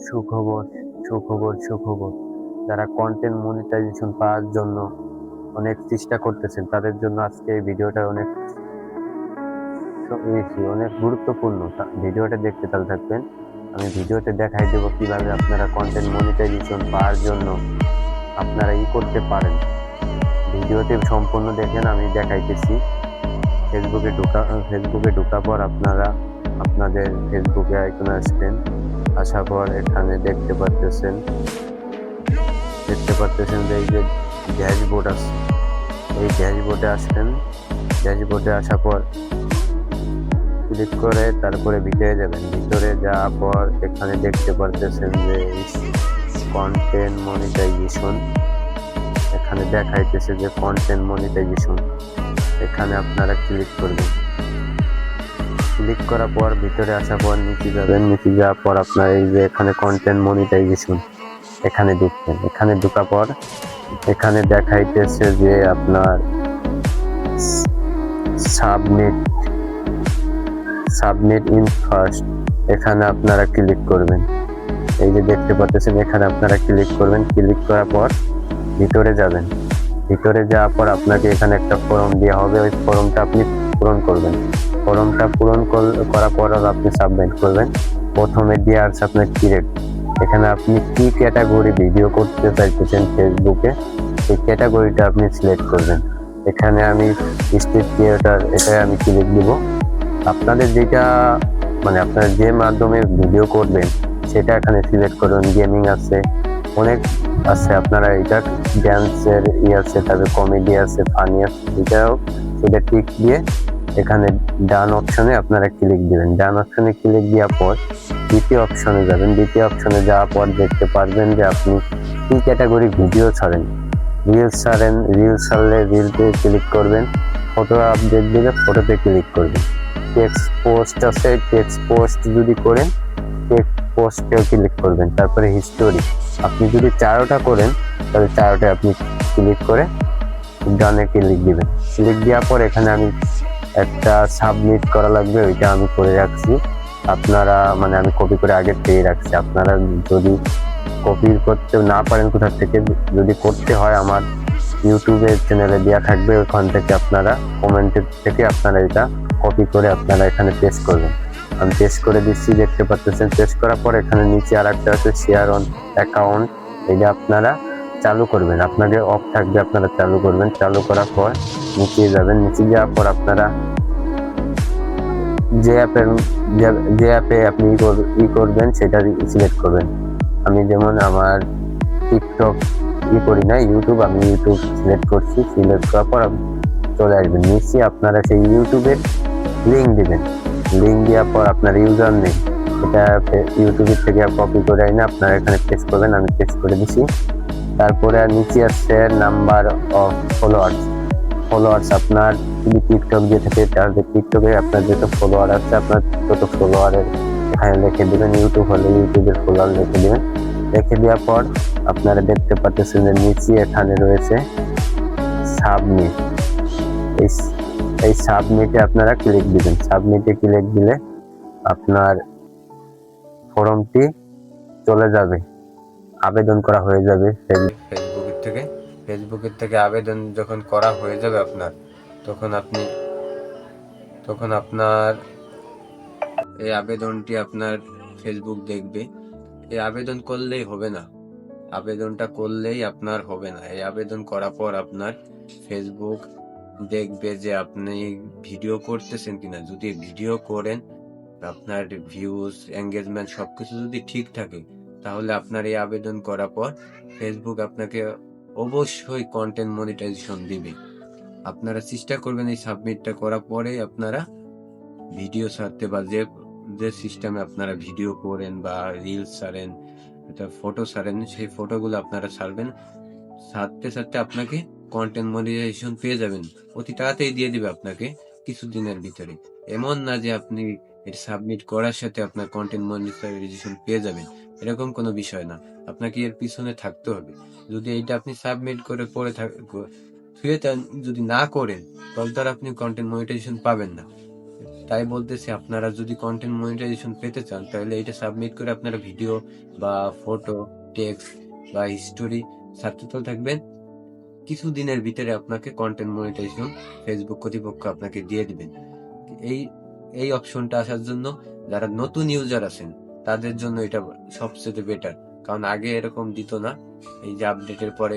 সুখবর, সুখবর। যারা কন্টেন্ট মনিটাইজেশন পাওয়ার জন্য অনেক চেষ্টা করতেছেন, তাদের জন্য আজকে এই ভিডিওটা অনেক গুরুত্বপূর্ণ। ভিডিওটা দেখতে তাহলে থাকবেন। আমি ভিডিওতে দেখাই দেবো কিভাবে আপনারা কন্টেন্ট মনিটাইজেশন পাওয়ার জন্য আপনারা করতে পারেন। ভিডিওতে সম্পূর্ণ দেখেন, আমি দেখাইতেছি। ফেসবুকে ঢোকার পর আপনারা আপনাদের ফেসবুকে আইকনে আসবেন। আসার পর এখানে দেখতে পারতেছেন যে এই যে ড্যাশবোর্ড আছে, এই ড্যাশবোর্ডে আসবেন। ড্যাশবোর্ডে আসার পর ক্লিক করে তারপরে ভিতরে যাবেন। ভিতরে যাওয়ার পর এখানে দেখতে পারতেছেন যে কন্টেন্ট মনিটাইজেশন, এখানে দেখাইতেছে যে কন্টেন্ট মনিটাইজেশন। এখানে আপনারা ক্লিক করবেন। ক্লিক করার পর ভিতরে আসার পর নিচে যাবেন। নিচে যাওয়ার পর আপনার এই যে এখানে কন্টেন্ট মনিটাইজেশন, এখানে ঢুকবেন। এখানে ঢোকার পর এখানে দেখাইতেছে যে আপনার সাবমিট ইন ফার্স্ট, এখানে আপনারা ক্লিক করবেন। এই যে দেখতে পাচ্ছেন, এখানে আপনারা ক্লিক করবেন। ক্লিক করার পর ভিতরে যাবেন। ভিতরে যাওয়ার পর আপনাকে এখানে একটা ফর্ম দেওয়া হবে, ওই ফর্মটা আপনি পূরণ করবেন। ফর্মটা পূরণ করার পর আপনি সাবমিট করবেন। প্রথমে দিয়ে আসছে আপনার ক্রিয়েট, এখানে আপনি কি ক্যাটাগরি ভিডিও করতে চাইতেছেন ফেসবুকে, এই ক্যাটাগরিটা আপনি সিলেক্ট করবেন। এখানে আমি স্ট্রিট ক্রিয়েটর, এটাই আমি ক্লিক দিব। আপনাদের যেটা মানে আপনারা যে মাধ্যমে ভিডিও করবেন সেটা এখানে সিলেক্ট করবেন। গেমিং আছে, অনেক আছে, আপনারা এটা ড্যান্সের আছে, তারপরে কমেডি আছে, ফানি আছে, সেটা টিক দিয়ে এখানে ডান অপশনে আপনারা ক্লিক দিবেন। ডান অপশনে ক্লিক দেওয়ার পর দ্বিতীয় অপশনে যাবেন। দ্বিতীয় অপশনে যাওয়ার পর দেখতে পারবেন যে আপনি কি ক্যাটাগরি ভিডিও ছাড়েন। রিলস ছাড়লে রিলতে ক্লিক করবেন। ফটো আপডেট দিলে ফটোতে ক্লিক করবেন। টেক্সট পোস্ট আছে, টেক্সট পোস্ট যদি করেন টেক্সট পোস্টেও ক্লিক করবেন। তারপরে হিস্টোরি, আপনি যদি 4টা করেন তাহলে 4টায় আপনি ক্লিক করে ডানে ক্লিক দিবেন। ক্লিক দেওয়ার পর এখানে আমি একটা সাবমিট করা লাগবে, ওইটা আমি করে রাখছি। আপনারা আমি কপি করে আগে পেয়ে রাখছি। আপনারা যদি কপি করতে না পারেন, কোথা থেকে যদি করতে হয়, আমার ইউটিউবের চ্যানেলে দেওয়া থাকবে, ওখান থেকে আপনারা কমেন্টের থেকে আপনারা এটা কপি করে আপনারা এখানে পেস্ট করবেন। আমি পেস্ট করে দিচ্ছি, দেখতে পাচ্ছেন। পেস্ট করার পর এখানে নিচে আর একটা আছে শেয়ার অন অ্যাকাউন্ট, এটা আপনারা চালু করবেন। আপনাদের অফ থাকবে, আপনারা চালু করবেন। চালু করার পর নিচে যাবেন। নিচে যাওয়ার পর আপনারা যে অ্যাপে আপনি করবেন সেটা সিলেক্ট করবেন। আমি যেমন আমার টিকটক করি না, ইউটিউব, আমি ইউটিউব সিলেক্ট করছি। সিলেক্ট করার পর চলে আসবেন। নিচে আপনারা সেই ইউটিউবের লিঙ্ক দিবেন। লিঙ্ক দেওয়ার পর আপনার ইউজার নেম, এটা ইউটিউবের থেকে কপি করে আইনা আপনারা এখানে পেস্ট করবেন। আমি পেস্ট করে দিছি। তারপরে নিচে আসছে নাম্বার অফ ফলোয়ার্স। আপনার যদি টিকটক দিয়ে থাকে তাহলে টিকটকে আপনার যত ফলোয়ার আছে, আপনার তত ফলোয়ারের এখানে লিখে দেবেন। ইউটিউব হলে ইউটিউবের ফলোয়ার লিখে দেবেন। লিখে দেওয়ার পর আপনারা দেখতে পাচ্ছেন যে নিচে এখানে রয়েছে সাবমিট। এই সাবমিটে আপনারা ক্লিক দিবেন। সাবমিটে ক্লিক দিলে আপনার ফর্মটি চলে যাবে, আবেদন করা হয়ে যাবে ফেসবুকের থেকে আবেদন যখন করা হয়ে যাবে আপনার, তখন আপনার এই আবেদনটি আপনার ফেসবুক দেখবে। এই আবেদন করলেই হবে না, আবেদনটা করলেই আপনার হবে না। এই আবেদন করার পর আপনার ফেসবুক দেখবে যে আপনি ভিডিও করতেছেন কিনা। যদি ভিডিও করেন, আপনার ভিউজ, এঙ্গেজমেন্ট সবকিছু যদি ঠিক থাকে, তাহলে আপনার এই আবেদন করার পর ফেসবুক আপনাকে অবশ্যই কন্টেন্ট মনিটাইজেশন দিবে। আপনারা চেষ্টা করবেন এই সাবমিটটা করার পরে আপনারা ভিডিও ছাড়তে, বা যে সিস্টেমে আপনারা ভিডিও করেন বা রিলস ছাড়েন, এটা ফটো ছাড়েন, সেই ফটোগুলো আপনারা ছাড়বেন। ছাড়তে আপনাকে কন্টেন্ট মনিটাইজেশন পেয়ে যাবেন। অতি তাড়াতাড়ি দিয়ে দিবে আপনাকে, কিছুদিনের ভিতরে। এমন না যে আপনি এটা সাবমিট করার সাথে আপনার কন্টেন্ট মনিটাইজেশন পেয়ে যাবেন, এরকম কোনো বিষয় না। আপনাকে এর পিছনে থাকতে হবে। যদি এইটা আপনি সাবমিট করে পরে যদি না করেন, তাহলে তার আপনি কন্টেন্ট মনিটাইজেশন পাবেন না। তাই বলতেছি, আপনারা যদি কন্টেন্ট মনিটাইজেশন পেতে চান তাহলে এটা সাবমিট করে আপনারা ভিডিও বা ফটো, টেক্সট বা স্টোরি সাবটাইটেল থাকবেন, কিছু দিনের ভিতরে আপনাকে কন্টেন্ট মনিটাইজেশন ফেসবুক কর্তৃপক্ষ আপনাকে দিয়ে দিবেন। এই এই অপশনটা আসার জন্য যারা নতুন ইউজার আছেন তাদের জন্য এটা সবচেয়ে বেটার, কারণ আগে এরকম দিত না। এই যে আপডেটের পরে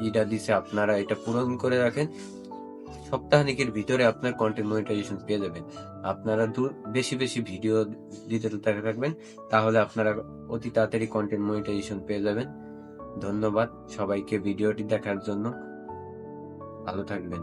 এটা দিছে, আপনারা এটা পূরণ করে রাখেন, সপ্তাহখানেকের ভিতরে আপনার কন্টেন্ট মনিটাইজেশন পেয়ে যাবেন। আপনারা বেশি বেশি ভিডিও দিতে থাকবেন, তাহলে আপনারা অতি তাড়াতাড়ি কন্টেন্ট মনিটাইজেশন পেয়ে যাবেন। ধন্যবাদ সবাইকে ভিডিওটি দেখার জন্য। ভালো থাকবেন।